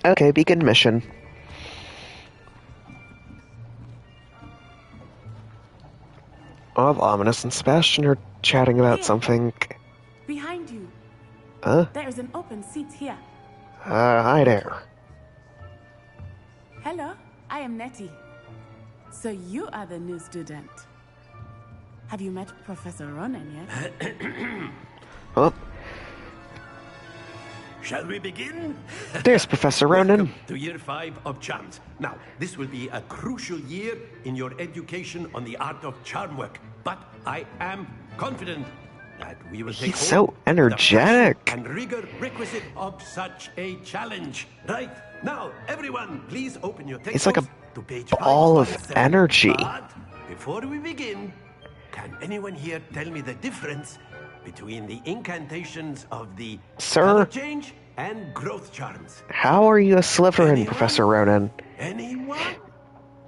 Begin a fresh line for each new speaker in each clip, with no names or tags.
Okay, begin mission. Ominous and Sebastian are chatting about something.
Behind you.
Huh?
There is an open seat here.
Hi there.
Hello, I am Nettie. So you are the new student. Have you met Professor Ronan yet?
Oh,
Shall we begin?
there's Professor Ronan.
Welcome to year 5 of charms. Now, this will be a crucial year in your education on the art of charm work. But I am confident that we will take
He's so
hold
energetic.
the passion and rigor requisite of such a challenge. Right now, everyone, please open your textbooks
He's like a
to page
ball of
517.
energy.
But before we begin, can anyone here tell me the difference between the incantations of the
Sir?
color change and growth charms?
How are you a Slytherin,
Anyone?
Professor Ronan?
Anyone?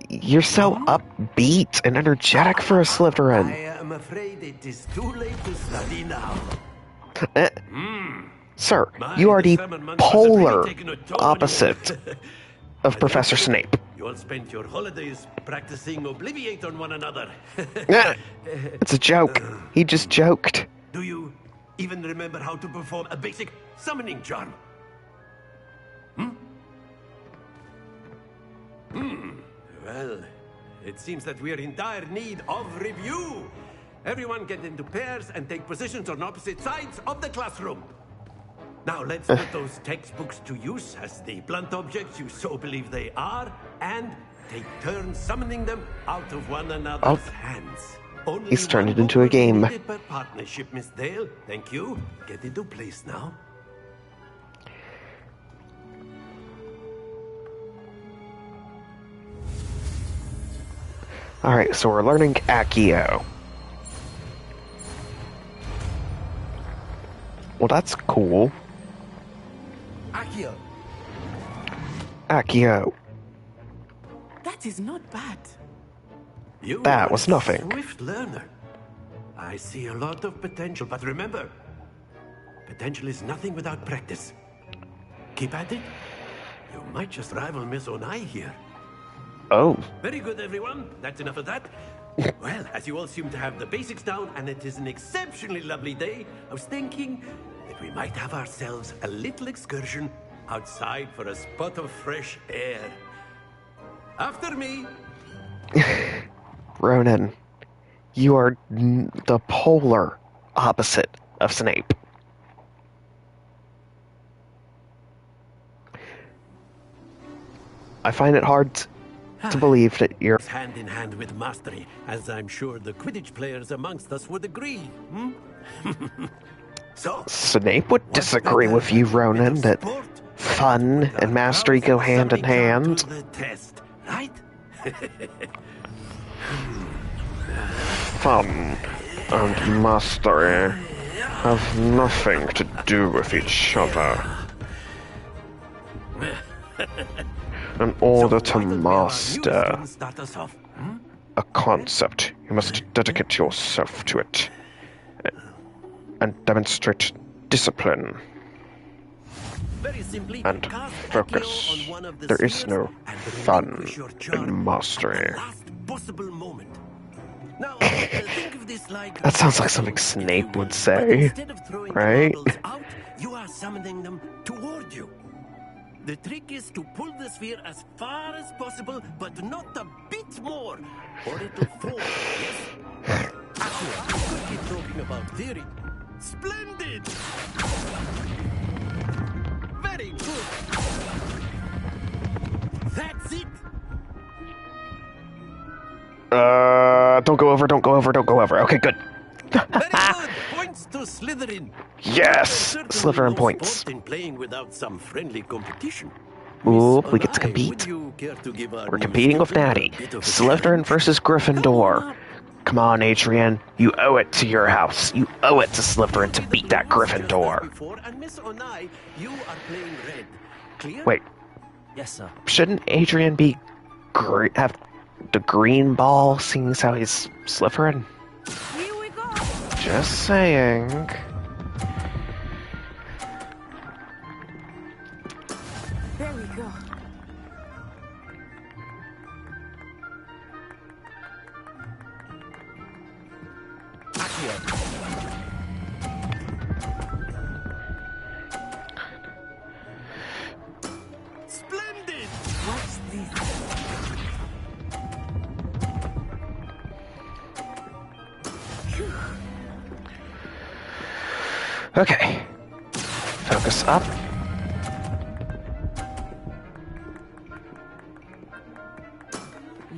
You're so upbeat and energetic for a
I
Slytherin.
am afraid it is too late to study now.
Sir,
My
you are the
discernment must have really
polar
taken a toll on you.
opposite of Professor Snape.
You all spent your holidays practicing Obliviate on one another.
It's a joke. He just joked.
Do you even remember how to perform a basic summoning charm? Well, it seems that we are in dire need of review. Everyone get into pairs and take positions on opposite sides of the classroom. Now let's put those textbooks to use as the blunt objects you so believe they are, and take turns summoning them out of one another's hands. Only
He's turned
one
it into a
book
game.
needed per partnership, Miss Dale. Thank you. Get into place now.
Alright, so we're learning Accio. Well, that's cool.
Accio.
Accio.
That is not bad.
You
That
are
was
a
nothing.
swift learner. I see a lot of potential, but remember, potential is nothing without practice. Keep at it. You might just rival Miss Onai here.
Oh.
Very good, everyone. That's enough of that. Well, as you all seem to have the basics down, and it is an exceptionally lovely day, I was thinking that we might have ourselves a little excursion outside for a spot of fresh air. After me.
Ronan, you are the polar opposite of Snape. I find it hard to believe that you're...
Hand in hand with mastery, as I'm sure the Quidditch players amongst us would agree. So,
Snape would disagree with you, Ronan, that fun and mastery go hand in hand.
To the test, right?
Fun and mastery have nothing to do with each other. In order to master
Start us off.
a concept, you must dedicate yourself to it and demonstrate discipline
Very simply,
and
cast
focus.
Accio on one of the
There is
spheres
no
and
fun
relinquish your charm
in mastery.
at the last possible moment. Now, think of this like
That sounds like something
if
Snape
you
would
will.
say,
But instead of throwing
right?
the marbles out, you are summoning them toward you. The trick is to pull the sphere as far as possible, but not a bit more, or it'll fall. Yes? Accio, we keep talking about theory. Splendid! Very good. That's it.
Don't go over, don't go over, don't go over. Okay, good.
Very good. Points to Slytherin.
Yes!
Certainly
Slytherin
no
points.
sport in playing without some friendly competition.
Ooh,
Miss
we get to
Onai,
compete.
would you care to give our
We're
new
competing with
student a
Daddy.
bit of a
Slytherin
challenge?
versus Gryffindor.
Come on up.
Come on, Adrian. You owe it to your house. You owe it to Slytherin to beat that Gryffindor.
Before, and Miss Onai, you are playing red. Clear?
Wait,
Yes, sir.
shouldn't Adrian be have the green ball, seeing as how he's Slytherin?
Here we go.
Just saying.
There we go.
Splendid!
Watch this.
Okay. Focus up.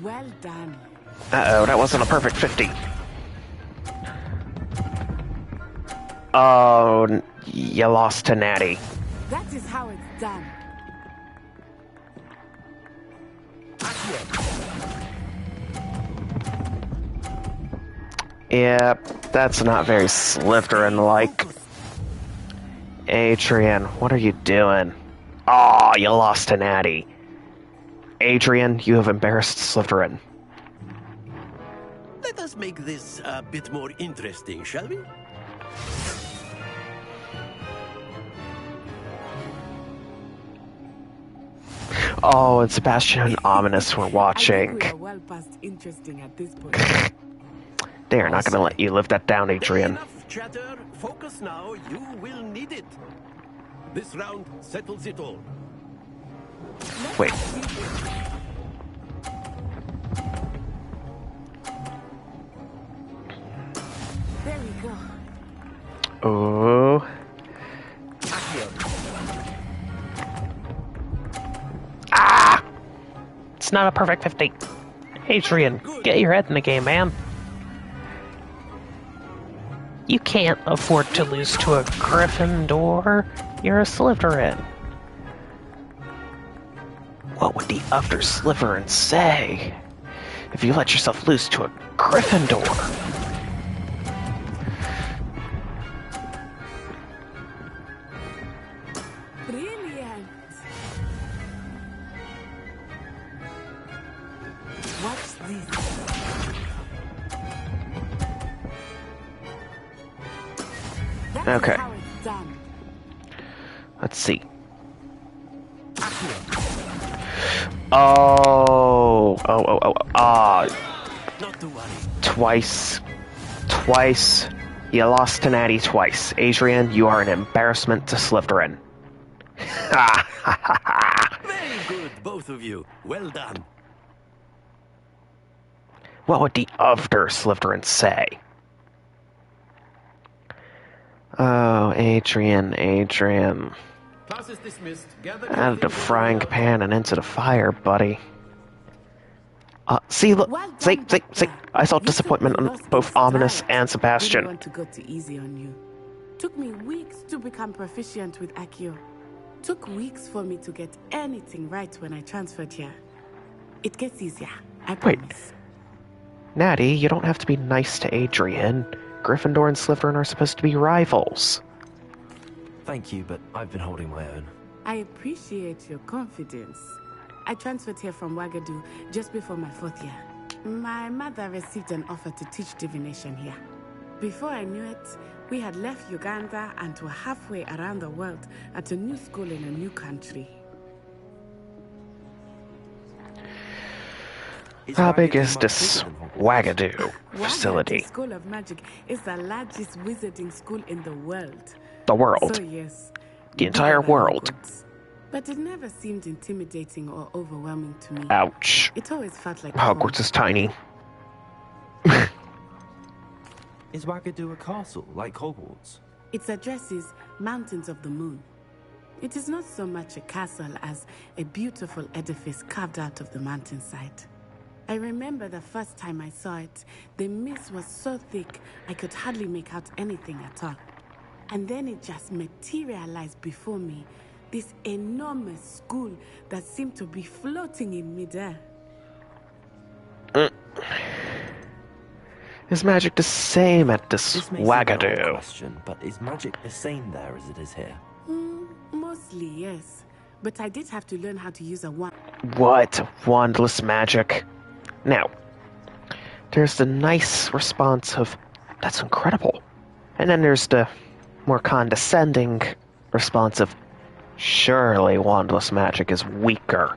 Well done.
Uh-oh, that wasn't a perfect 50. Oh, you lost to Natty.
That is how it's done.
Yep, that's not very Slytherin-like. Adrian, what are you doing? Oh, you lost to Natty. Adrian, you have embarrassed Slytherin.
Let us make this a bit more interesting, shall we?
Oh, and Sebastian and Ominous were
I
watching.
think we are well past interesting at this point.
They are not going to let you live that down, Adrian.
Enough chatter. Focus now. You will need it. This round settles it all.
Wait.
There we go.
Oh. Ah! It's not a perfect 50. Adrian, get your head in the game, man. You can't afford to lose to a Gryffindor. You're a Slytherin. What would the other Slytherin say if you let yourself lose to a Gryffindor?
Brilliant. Watch this. That is
Okay.
how it's done.
Let's see. Oh.
Not to worry.
Twice. You lost to Natty twice. Adrian, you are an embarrassment to Slytherin.
Very good, both of you. Well done.
What would the other Slytherin say? Oh, Adrian.
Class is dismissed. Gather
Out of the frying pan and into the fire, buddy. See, look.
Well
See.
done, Doctor.
I saw
You took
disappointment
the
on
lost
both
in
Ominous
stride.
and
Didn't
Sebastian.
want to go too easy on you. Took me weeks to become proficient with Accio. Took weeks for me to get anything right when I transferred here. It gets easier, I
Wait.
promise.
Natty, you don't have to be nice to Adrian. Gryffindor and Slytherin are supposed to be rivals.
Thank you, but I've been holding my own.
I appreciate your confidence. I transferred here from Wagadu just before my 4th year. My mother received an offer to teach divination here. Before I knew it, we had left Uganda and were halfway around the world at a new school in a new country.
How big is
Wagadu
this
much bigger than Hogwarts?
Wagadu facility?
Wagadu School of Magic is the largest wizarding school in the world.
The world.
So yes,
The entire
bigger than
world.
Hogwarts. But it never seemed intimidating or overwhelming to me.
Ouch.
It always felt like
Hogwarts is tiny.
Is Wagadu a castle, like Hogwarts?
Its address is Mountains of the Moon. It is not so much a castle as a beautiful edifice carved out of the mountainside. I remember the first time I saw it, the mist was so thick I could hardly make out anything at all. And then it just materialized before me, this enormous school that seemed to be floating in midair.
Is magic the same at this
This may seem an odd
Wagadu?
question, but is magic the same there as it is here?
Mostly, yes. But I did have to learn how to use a wand.
What? Wandless magic? Now, there's the nice response of, that's incredible. And then there's the more condescending response of, Surely wandless magic is weaker.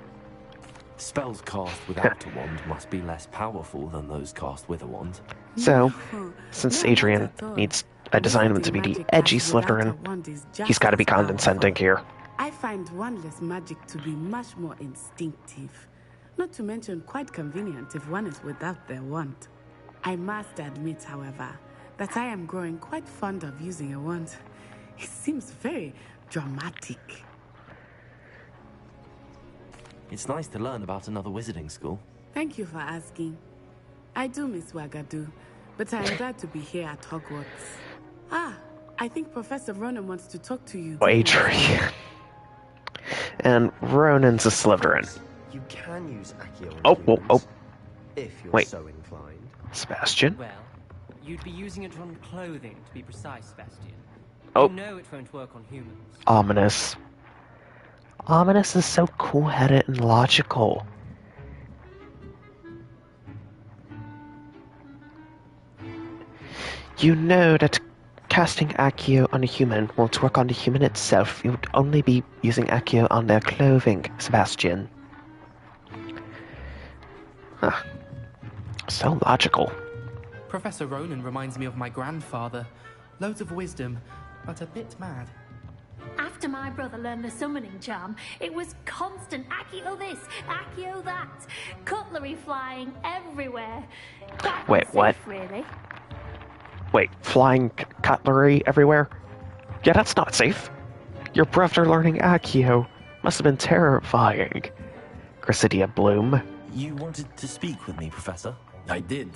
Spells cast without a wand must be less powerful than those cast with a wand.
So,
No,
since
no,
Adrian
not at all.
needs I designed him to be the
Wizarding
edgy
magic without a
Slytherin,
wand is just
he's got to be
as powerful.
condescending here.
I find wandless magic to be much more instinctive. Not to mention quite convenient if one is without their wand. I must admit, however, that I am growing quite fond of using a wand. It seems very dramatic.
It's nice to learn about another wizarding school.
Thank you for asking. I do miss Wagadu, but I am glad to be here at Hogwarts. Ah, I think Professor Ronan wants to talk to you.
Oh, Adrian. And Ronan's a Slytherin.
You can use Accio on
Oh,
humans,
oh.
if you're
Wait.
so inclined.
Sebastian?
Well, you'd be using it on clothing, to be precise, Sebastian.
Oh.
You know it won't work on humans.
Ominous. Ominous is so cool-headed and logical. You know that casting Accio on a human won't work on the human itself. You would only be using Accio on their clothing, Sebastian. Huh. So logical.
Professor Ronan reminds me of my grandfather. Loads of wisdom, but a bit mad.
After my brother learned the summoning charm, it was constant Accio this, Accio that, cutlery flying everywhere. Quite
Wait, what?
unsafe, really.
Wait, flying cutlery everywhere? Yeah, that's not safe. Your brother learning Accio must have been terrifying. Gracidia Bloom.
You wanted to speak with me, Professor?
I did.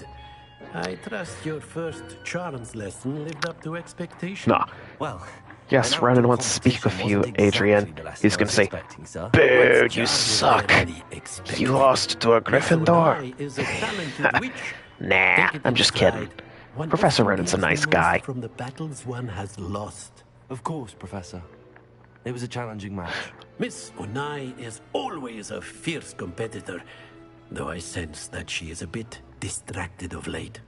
I trust your first charms lesson lived up to expectation.
Nah.
Well,
Yes,
an
Ronan
outdoor
wants to speak with
competition
you,
wasn't exactly
Adrian.
the lesson
He's
I
gonna
was
say,
expecting, sir.
"Boo, you suck. You lost to a Gryffindor."
Is a talented witch.
Nah,
Take it
I'm
in
just
stride.
kidding.
One
Professor
often
Ronan's a
gains the
nice
most
guy.
From the battles one has lost.
Of course, Professor. It was a challenging match.
Miss Onai is always a fierce competitor, though I sense that she is a bit distracted of late.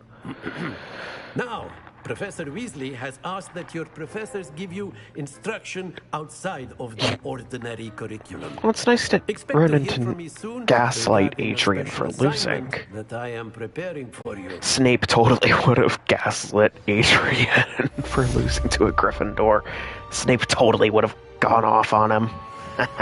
Now, Professor Weasley has asked that your professors give you instruction outside of the ordinary curriculum.
Well, it's nice that
Expect
Ronan
to hear from me
didn't
soon
gaslight
regarding a
Adrian for
special
losing.
assignment that I am preparing for you.
Snape totally would have gaslit Adrian for losing to a Gryffindor. Snape totally would have gone off on him.